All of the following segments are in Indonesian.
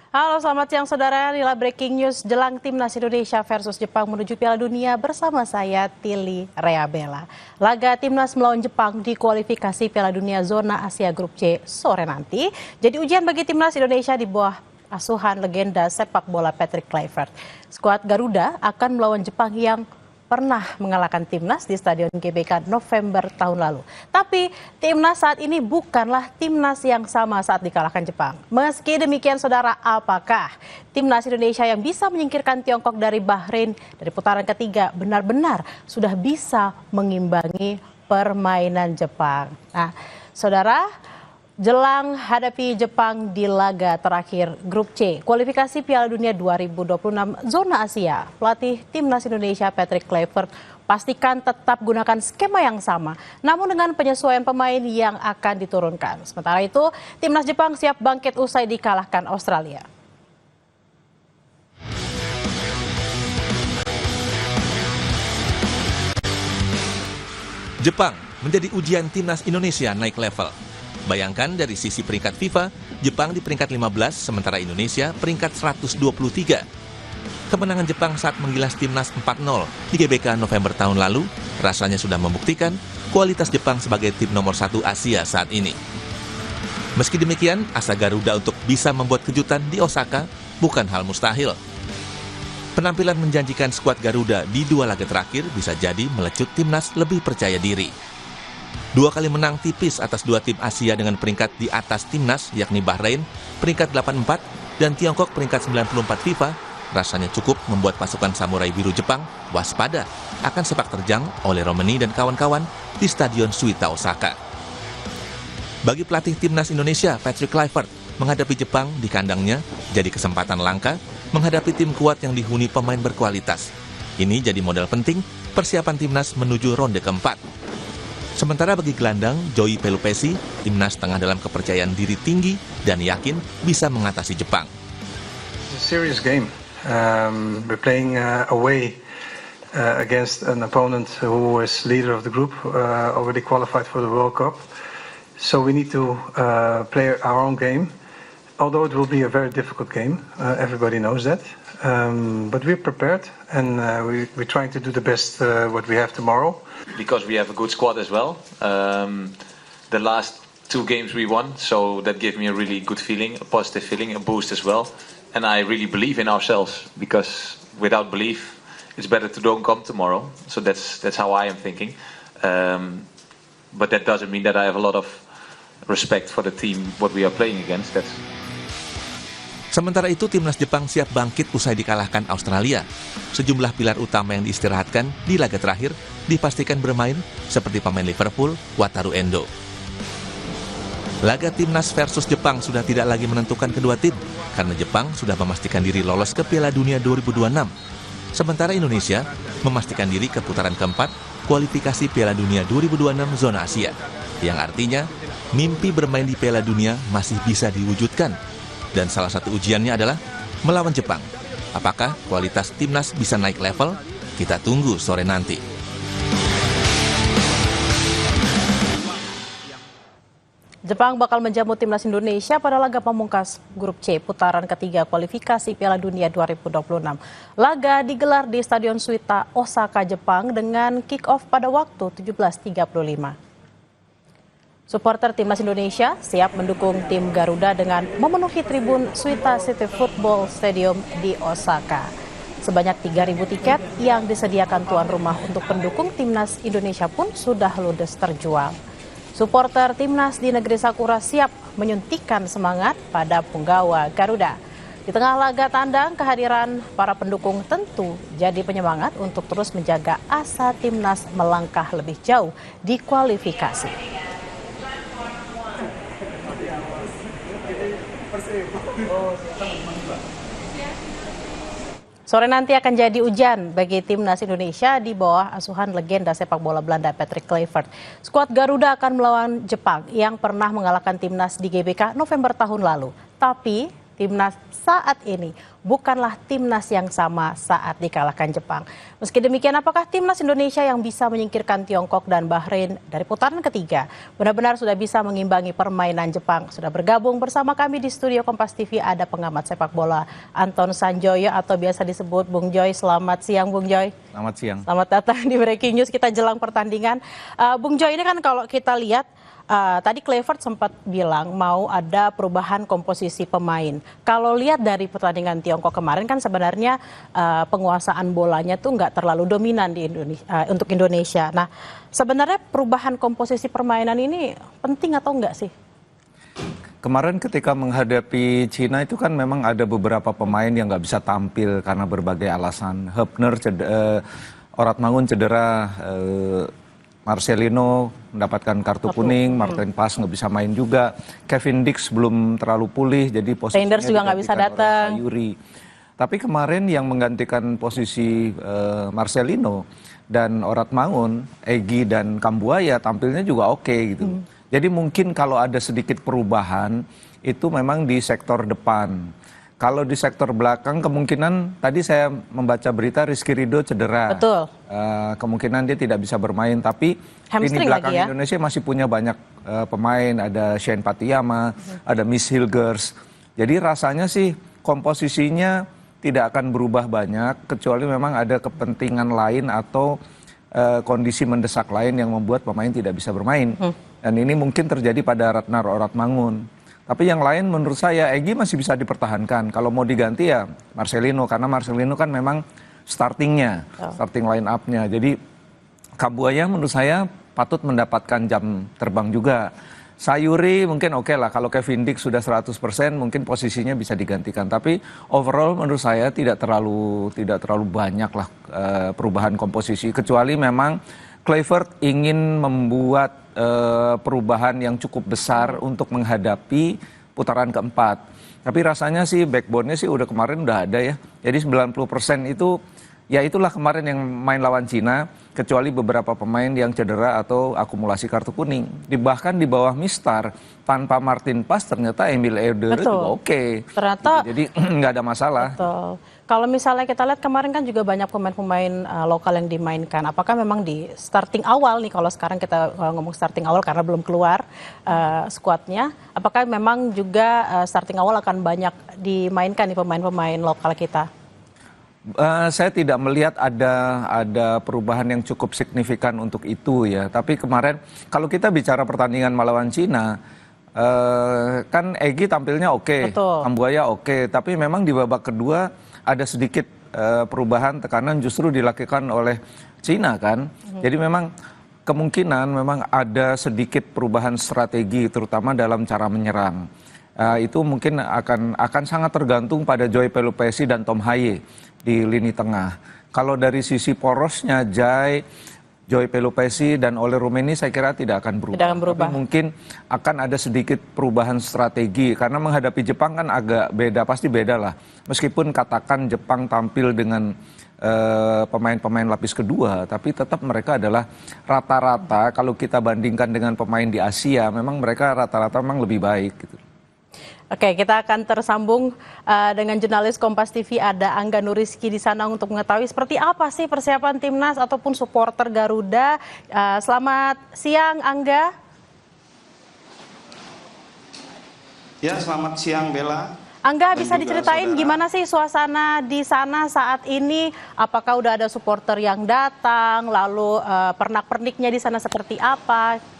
Halo, selamat siang saudara. Inilah breaking news jelang Timnas Indonesia versus Jepang menuju Piala Dunia bersama saya Tili Reabella. Laga Timnas melawan Jepang di kualifikasi Piala Dunia zona Asia Grup C sore nanti jadi ujian bagi Timnas Indonesia di bawah asuhan legenda sepak bola Patrick Kluivert. Skuad Garuda akan melawan Jepang yang pernah mengalahkan Timnas di Stadion GBK November tahun lalu. Tapi Timnas saat ini bukanlah Timnas yang sama saat dikalahkan Jepang. Meski demikian saudara, apakah Timnas Indonesia yang bisa menyingkirkan Tiongkok dari Bahrain dari putaran ketiga benar-benar sudah bisa mengimbangi permainan Jepang? Nah, saudara, jelang hadapi Jepang di laga terakhir Grup C, kualifikasi Piala Dunia 2026 zona Asia, pelatih Timnas Indonesia Patrick Kluivert pastikan tetap gunakan skema yang sama, namun dengan penyesuaian pemain yang akan diturunkan. Sementara itu, Timnas Jepang siap bangkit usai dikalahkan Australia. Jepang menjadi ujian Timnas Indonesia naik level. Bayangkan dari sisi peringkat FIFA, Jepang di peringkat 15, sementara Indonesia peringkat 123. Kemenangan Jepang saat menggilas Timnas 4-0 di GBK November tahun lalu rasanya sudah membuktikan kualitas Jepang sebagai tim nomor 1 Asia saat ini. Meski demikian, asa Garuda untuk bisa membuat kejutan di Osaka bukan hal mustahil. Penampilan menjanjikan skuad Garuda di dua laga terakhir bisa jadi melecut Timnas lebih percaya diri. Dua kali menang tipis atas dua tim Asia dengan peringkat di atas Timnas, yakni Bahrain, peringkat 84, dan Tiongkok peringkat 94 FIFA, rasanya cukup membuat pasukan Samurai Biru Jepang waspada akan sepak terjang oleh Romani dan kawan-kawan di Stadion Suita Osaka. Bagi pelatih Timnas Indonesia, Patrick Kluivert, menghadapi Jepang di kandangnya jadi kesempatan langka menghadapi tim kuat yang dihuni pemain berkualitas. Ini jadi modal penting persiapan Timnas menuju ronde keempat. Sementara bagi gelandang Joey Pelupesi, Timnas tengah dalam kepercayaan diri tinggi dan yakin bisa mengatasi Jepang. It's a serious game. We're playing away against an opponent who is leader of the group, already qualified for the World Cup. So we need to play our own game. Although it will be a very difficult game, everybody knows that. But we're prepared, and we're trying to do the best what we have tomorrow. Because we have a good squad as well. The last two games we won, so that gave me a really good feeling, a positive feeling, a boost as well. And I really believe in ourselves, because without belief, it's better to don't come tomorrow. So that's how I am thinking. But that doesn't mean that I have a lot of respect for the team what we are playing against. Sementara itu, Timnas Jepang siap bangkit usai dikalahkan Australia. Sejumlah pilar utama yang diistirahatkan di laga terakhir dipastikan bermain seperti pemain Liverpool, Wataru Endo. Laga Timnas versus Jepang sudah tidak lagi menentukan kedua tim, karena Jepang sudah memastikan diri lolos ke Piala Dunia 2026. Sementara Indonesia memastikan diri ke putaran keempat kualifikasi Piala Dunia 2026 zona Asia, yang artinya mimpi bermain di Piala Dunia masih bisa diwujudkan. Dan salah satu ujiannya adalah melawan Jepang. Apakah kualitas Timnas bisa naik level? Kita tunggu sore nanti. Jepang bakal menjamu Timnas Indonesia pada laga pamungkas Grup C putaran ketiga kualifikasi Piala Dunia 2026. Laga digelar di Stadion Suita Osaka, Jepang dengan kick-off pada waktu 17.35. Supporter Timnas Indonesia siap mendukung tim Garuda dengan memenuhi tribun Suita City Football Stadium di Osaka. Sebanyak 3.000 tiket yang disediakan tuan rumah untuk pendukung Timnas Indonesia pun sudah ludes terjual. Supporter Timnas di negeri Sakura siap menyuntikkan semangat pada punggawa Garuda. Di tengah laga tandang, kehadiran para pendukung tentu jadi penyemangat untuk terus menjaga asa Timnas melangkah lebih jauh di kualifikasi. Sore nanti akan jadi ujian bagi Timnas Indonesia di bawah asuhan legenda sepak bola Belanda Patrick Kluivert. Skuad Garuda akan melawan Jepang yang pernah mengalahkan Timnas di GBK November tahun lalu. Tapi Timnas saat ini bukanlah timnas yang sama saat dikalahkan Jepang. Meski demikian, apakah timnas Indonesia yang bisa menyingkirkan Tiongkok dan Bahrain dari putaran ketiga benar-benar sudah bisa mengimbangi permainan Jepang? Sudah bergabung bersama kami di studio Kompas TV ada pengamat sepak bola Anton Sanjoyo atau biasa disebut Bung Joy. Selamat siang Bung Joy. Selamat siang. Selamat datang di Breaking News, kita jelang pertandingan. Bung Joy, ini kan kalau kita lihat tadi Kluivert sempat bilang mau ada perubahan komposisi pemain. Kalau lihat dari pertandingan Tiongkok kemarin kan sebenarnya penguasaan bolanya tuh nggak terlalu dominan di untuk Indonesia. Nah, sebenarnya perubahan komposisi permainan ini penting atau enggak sih? Kemarin ketika menghadapi Cina itu kan memang ada beberapa pemain yang nggak bisa tampil karena berbagai alasan. Hübner, Oratmangun cedera, Marcelino mendapatkan kartu kuning, Martin Pas nggak bisa main juga, Kevin Dix belum terlalu pulih, jadi posisinya Reinders juga nggak bisa datang. Sayuri. Tapi kemarin yang menggantikan posisi Marcelino dan Oratmangun, Egy dan Kambuaya tampilnya juga oke gitu. Jadi mungkin kalau ada sedikit perubahan itu memang di sektor depan. Kalau di sektor belakang kemungkinan tadi saya membaca berita Rizky Ridho cedera. Betul. Kemungkinan dia tidak bisa bermain, tapi Hamstring lini belakang lagi ya? Indonesia masih punya banyak pemain, ada Shane Patiyama, ada Miss Hilgers. Jadi rasanya sih komposisinya tidak akan berubah banyak, kecuali memang ada kepentingan lain atau kondisi mendesak lain yang membuat pemain tidak bisa bermain. Dan ini mungkin terjadi pada Ratnar Oratmangun. Tapi yang lain menurut saya Egy masih bisa dipertahankan. Kalau mau diganti ya Marcelino, karena Marcelino kan memang starting line up-nya. Jadi Kambuaya menurut saya patut mendapatkan jam terbang juga. Sayuri mungkin oke lah, kalau Kevin Dix sudah 100% mungkin posisinya bisa digantikan. Tapi overall menurut saya tidak terlalu banyak lah perubahan komposisi. Kecuali memang Kluivert ingin membuat perubahan yang cukup besar untuk menghadapi putaran keempat. Tapi rasanya sih backbone-nya sih kemarin udah ada ya. Jadi 90% itu ya itulah kemarin yang main lawan Cina, kecuali beberapa pemain yang cedera atau akumulasi kartu kuning. Bahkan di bawah Mistar tanpa Martin Pas ternyata Emil Eder juga oke. Ternyata gitu. Jadi nggak ada masalah. Betul. Kalau misalnya kita lihat kemarin kan juga banyak pemain-pemain lokal yang dimainkan. Apakah memang di starting awal nih, kalau sekarang kita ngomong starting awal karena belum keluar skuadnya, apakah memang juga starting awal akan banyak dimainkan nih pemain-pemain lokal kita? Saya tidak melihat ada perubahan yang cukup signifikan untuk itu ya. Tapi kemarin kalau kita bicara pertandingan melawan Cina, kan Egy tampilnya oke, Kambuaya oke. Tapi memang di babak kedua ada sedikit perubahan tekanan justru dilakukan oleh Cina kan. Jadi memang kemungkinan memang ada sedikit perubahan strategi terutama dalam cara menyerang. Itu mungkin akan sangat tergantung pada Joy Pelupesi dan Tom Haye di lini tengah. Kalau dari sisi porosnya Joy Pelupesi dan Ole Rumeni saya kira tidak akan berubah. Tidak akan berubah. Tapi mungkin akan ada sedikit perubahan strategi karena menghadapi Jepang kan agak beda, pasti beda lah. Meskipun katakan Jepang tampil dengan pemain-pemain lapis kedua, tapi tetap mereka adalah rata-rata kalau kita bandingkan dengan pemain di Asia, memang mereka rata-rata memang lebih baik gitu. Oke, kita akan tersambung dengan jurnalis Kompas TV, ada Angga Nuriski di sana untuk mengetahui seperti apa sih persiapan timnas ataupun supporter Garuda. Selamat siang, Angga. Ya, selamat siang, Bella. Angga, bisa diceritain gimana sih suasana di sana saat ini? Apakah udah ada supporter yang datang? Lalu pernak-perniknya di sana seperti apa?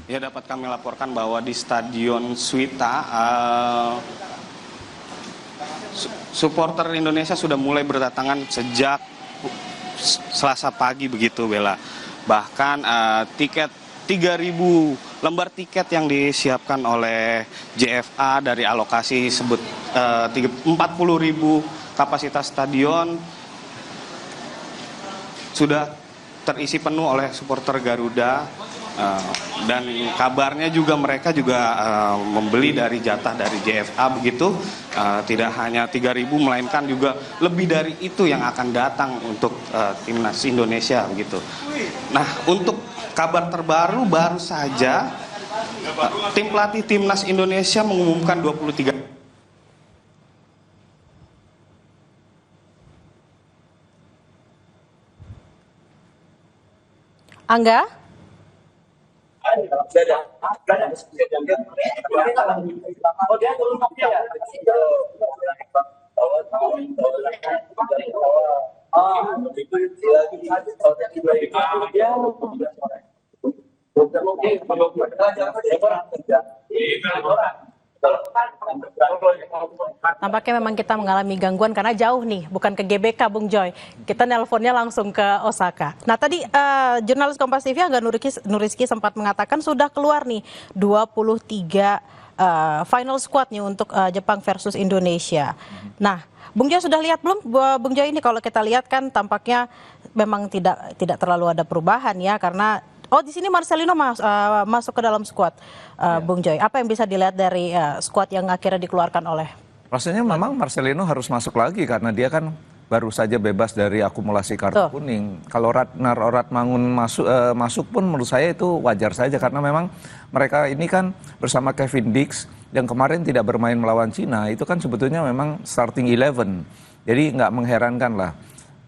Ya, dapat kami laporkan bahwa di Stadion Suita supporter Indonesia sudah mulai berdatangan sejak Selasa pagi begitu, Bella. Bahkan 3.000 lembar tiket yang disiapkan oleh JFA dari alokasi 40.000 kapasitas stadion sudah terisi penuh oleh supporter Garuda. Dan kabarnya juga mereka juga membeli dari jatah dari JFA begitu, tidak hanya 3.000 melainkan juga lebih dari itu yang akan datang untuk timnas Indonesia begitu. Nah, untuk kabar terbaru baru saja tim pelatih timnas Indonesia mengumumkan 23. Angga? Tampaknya memang kita mengalami gangguan karena jauh nih, bukan ke GBK, Bung Joy. Kita nelponnya langsung ke Osaka. Nah tadi jurnalis Kompas TV Angga Nuriski sempat mengatakan sudah keluar nih 23 final squad nih untuk Jepang versus Indonesia. Nah, Bung Joy sudah lihat belum? Bung Joy, ini kalau kita lihat kan tampaknya memang tidak terlalu ada perubahan ya, karena di sini Marcelino masuk ke dalam skuad, Bung Joy. Apa yang bisa dilihat dari skuad yang akhirnya dikeluarkan oleh? Rasanya memang Marcelino harus masuk lagi karena dia kan baru saja bebas dari akumulasi kartu kuning. Kalau Ratnar Oratmangun masuk pun menurut saya itu wajar saja karena memang mereka ini kan bersama Kevin Dix yang kemarin tidak bermain melawan Cina, itu kan sebetulnya memang starting 11. Jadi nggak mengherankan lah.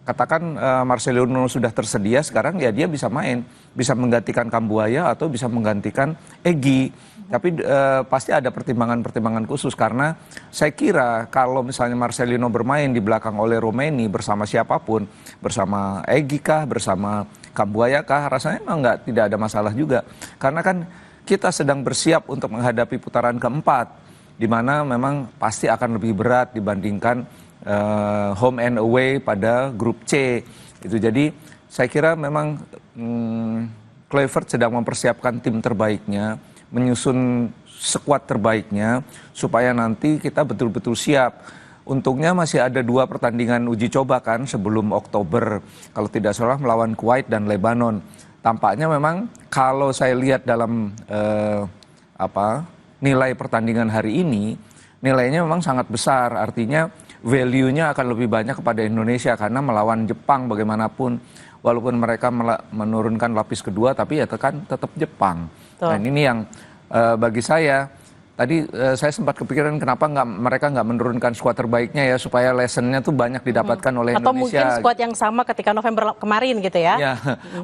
Katakan Marcelino sudah tersedia sekarang, ya dia bisa main, bisa menggantikan Kambuaya atau bisa menggantikan Egy. Tapi pasti ada pertimbangan-pertimbangan khusus karena saya kira kalau misalnya Marcelino bermain di belakang oleh Romeni bersama siapapun, bersama Egy kah, bersama Kambuaya kah, rasanya memang tidak ada masalah juga. Karena kan kita sedang bersiap untuk menghadapi putaran keempat, di mana memang pasti akan lebih berat dibandingkan home and away pada grup C. Itu jadi saya kira memang Kluivert sedang mempersiapkan tim terbaiknya, menyusun skuad terbaiknya supaya nanti kita betul-betul siap. Untungnya masih ada 2 pertandingan uji coba kan sebelum Oktober, kalau tidak salah melawan Kuwait dan Lebanon. Tampaknya memang kalau saya lihat dalam nilai pertandingan hari ini, nilainya memang sangat besar, artinya value-nya akan lebih banyak kepada Indonesia karena melawan Jepang bagaimanapun walaupun mereka menurunkan lapis kedua tapi ya tetap Jepang. Nah ini yang bagi saya tadi saya sempat kepikiran kenapa mereka nggak menurunkan skuad terbaiknya ya supaya lessonnya tuh banyak didapatkan oleh Atau Indonesia. Atau mungkin skuad yang sama ketika November kemarin gitu ya. Ya,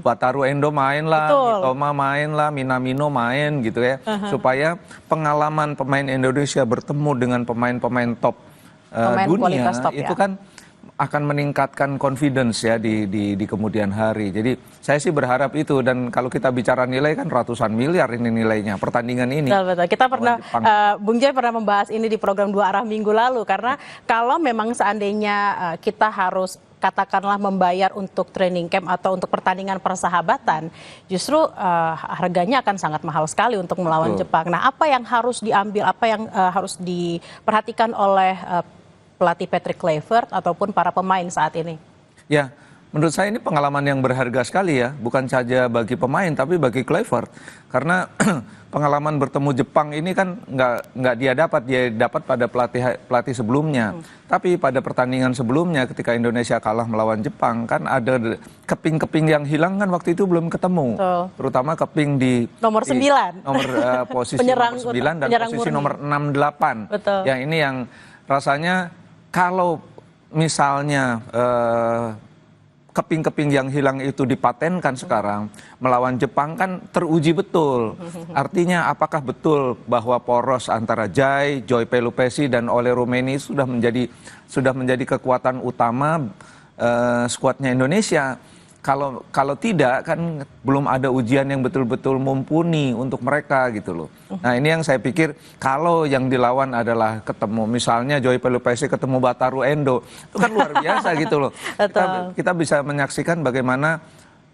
Wataru Endo main lah, Mitoma main lah, Minamino main gitu ya. Supaya pengalaman pemain Indonesia bertemu dengan pemain-pemain top dunia top, itu ya. kan akan meningkatkan confidence ya di kemudian hari. Jadi saya sih berharap itu, dan kalau kita bicara nilai kan ratusan miliar ini nilainya pertandingan ini. Betul. Kita pernah Bung Joy pernah membahas ini di program 2 Arah minggu lalu karena kalau memang seandainya kita harus katakanlah membayar untuk training camp atau untuk pertandingan persahabatan, justru harganya akan sangat mahal sekali untuk melawan Jepang. Nah, apa yang harus diambil, apa yang harus diperhatikan oleh pelatih Patrick Kluivert ataupun para pemain saat ini? Ya, menurut saya ini pengalaman yang berharga sekali ya, bukan saja bagi pemain tapi bagi Kluivert. Karena pengalaman bertemu Jepang ini kan nggak dia dapat pada pelatih sebelumnya. Tapi pada pertandingan sebelumnya ketika Indonesia kalah melawan Jepang kan ada keping-keping yang hilang kan waktu itu belum ketemu. Terutama keping di nomor 9. Nomor posisi nomor 9 dan posisi nomor 6-8. Yang ini yang rasanya kalau misalnya keping-keping yang hilang itu dipatenkan sekarang melawan Jepang kan teruji betul. Artinya apakah betul bahwa poros antara Joy Pelupesi dan Ole Rummenigge sudah menjadi kekuatan utama skuadnya Indonesia. Kalau tidak kan belum ada ujian yang betul-betul mumpuni untuk mereka gitu loh. Nah ini yang saya pikir kalau yang dilawan adalah ketemu misalnya Joy Pelupesi ketemu Wataru Endo, itu kan luar biasa gitu loh. Kita bisa menyaksikan bagaimana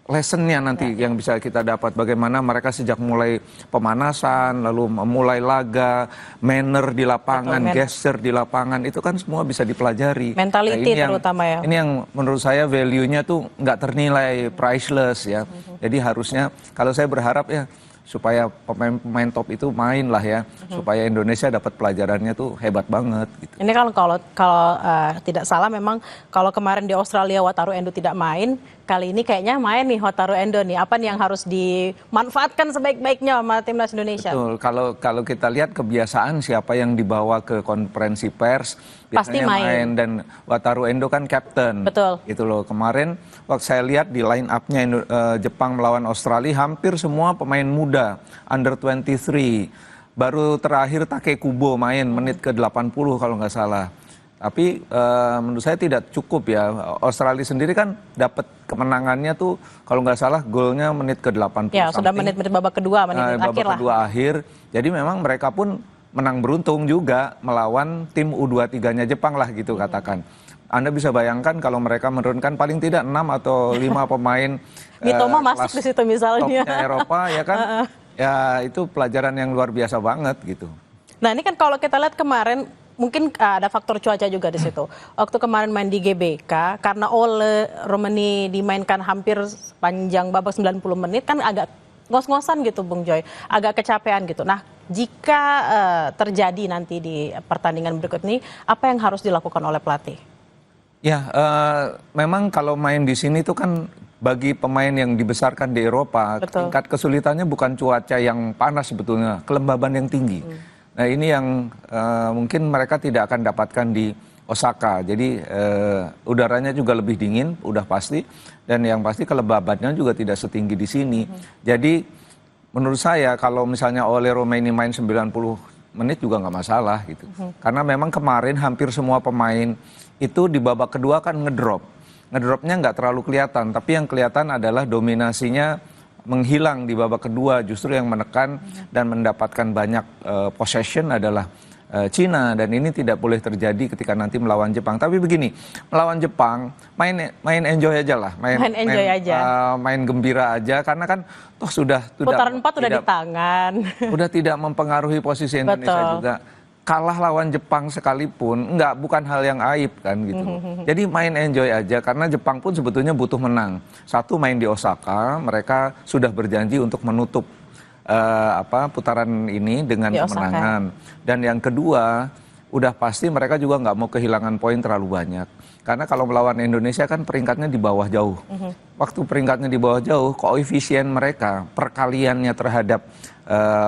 lessonnya nanti yang bisa kita dapat, bagaimana mereka sejak mulai pemanasan, lalu mulai laga, manner di lapangan, gesture di lapangan, itu kan semua bisa dipelajari. Mentality terutama ya. Ini yang menurut saya value-nya tuh nggak ternilai, priceless ya. Jadi harusnya kalau saya berharap ya supaya pemain-pemain top itu main lah ya, supaya Indonesia dapat pelajarannya tuh hebat banget gitu. Ini kan kalau tidak salah memang kalau kemarin di Australia Wataru Endo tidak main, kali ini kayaknya main nih Wataru Endo nih. Apa nih yang harus dimanfaatkan sebaik-baiknya sama timnas Indonesia? Betul, kalau kita lihat kebiasaan siapa yang dibawa ke konferensi pers, Pasti biasanya main. dan Wataru Endo kan kapten. Betul. Gitu loh. Kemarin waktu saya lihat di line up-nya Jepang melawan Australia, hampir semua pemain muda, under 23. Baru terakhir Take Kubo main menit ke 80 kalau nggak salah. Tapi menurut saya tidak cukup ya. Australia sendiri kan dapat kemenangannya tuh kalau nggak salah golnya menit ke 80. Ya, sudah menit-menit babak kedua, menit akhir babak lah. kedua akhir. Jadi memang mereka pun menang beruntung juga melawan tim U23-nya Jepang lah gitu katakan. Anda bisa bayangkan kalau mereka menurunkan paling tidak 6 atau 5 pemain Mitoma masuk di situ misalnya. topnya Eropa ya kan. Ya itu pelajaran yang luar biasa banget gitu. Nah ini kan kalau kita lihat kemarin mungkin ada faktor cuaca juga di situ. Waktu kemarin main di GBK karena Ole Romani dimainkan hampir sepanjang babak 90 menit kan agak ngos-ngosan gitu Bung Joy, agak kecapean gitu. Nah jika terjadi nanti di pertandingan berikut ini, apa yang harus dilakukan oleh pelatih? Ya, memang kalau main di sini tuh kan bagi pemain yang dibesarkan di Eropa, Betul. tingkat kesulitannya bukan cuaca yang panas sebetulnya, kelembaban yang tinggi. Nah ini yang mungkin mereka tidak akan dapatkan di Osaka. Jadi udaranya juga lebih dingin, udah pasti. Dan yang pasti kelembabannya juga tidak setinggi di sini. Jadi menurut saya kalau misalnya Ole Romani main 90 menit juga nggak masalah gitu. Karena memang kemarin hampir semua pemain itu di babak kedua kan ngedrop. Ngedropnya nggak terlalu kelihatan, tapi yang kelihatan adalah dominasinya menghilang di babak kedua. Justru yang menekan dan mendapatkan banyak possession adalah Cina, dan ini tidak boleh terjadi ketika nanti melawan Jepang. Tapi begini, melawan Jepang main enjoy aja lah, main gembira aja karena kan toh sudah Putaran 4 udah di tangan. Udah tidak mempengaruhi posisi Indonesia. Betul. Juga. Kalah lawan Jepang sekalipun bukan hal yang aib kan gitu. Jadi main enjoy aja karena Jepang pun sebetulnya butuh menang. Satu, main di Osaka, mereka sudah berjanji untuk menutup putaran ini dengan kemenangan. Dan yang kedua, udah pasti mereka juga nggak mau kehilangan poin terlalu banyak. Karena kalau melawan Indonesia kan peringkatnya di bawah jauh. Waktu peringkatnya di bawah jauh, koefisien mereka, perkaliannya terhadap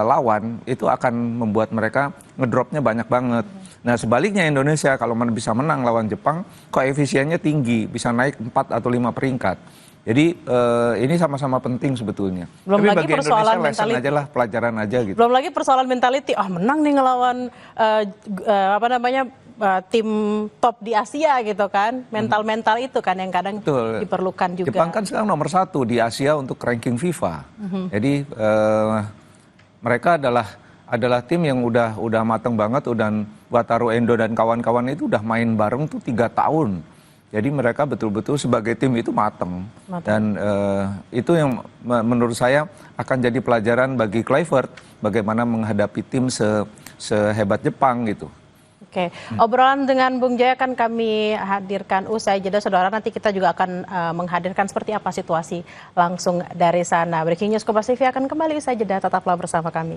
lawan itu akan membuat mereka ngedropnya banyak banget. Nah sebaliknya Indonesia kalau bisa menang lawan Jepang, koefisiennya tinggi, bisa naik 4 atau 5 peringkat. Jadi ini sama-sama penting sebetulnya. Belum tapi lagi bagi persoalan Indonesia lesson aja lah, pelajaran aja gitu. Belum lagi persoalan mentality, menang nih ngelawan tim top di Asia gitu kan. Mental-mental itu kan yang kadang diperlukan juga. Jepang kan sekarang nomor 1 di Asia untuk ranking FIFA. Jadi mereka adalah tim yang udah mateng banget, dan Wataru Endo dan kawan-kawan itu udah main bareng tuh 3 tahun. Jadi mereka betul-betul sebagai tim itu mateng. Dan itu yang menurut saya akan jadi pelajaran bagi Kluivert bagaimana menghadapi tim sehebat Jepang gitu. Oke, obrolan dengan Bung Joy akan kami hadirkan usai jeda, saudara. Nanti kita juga akan menghadirkan seperti apa situasi langsung dari sana. Breaking News Kompas TV akan kembali usai jeda, tetaplah bersama kami.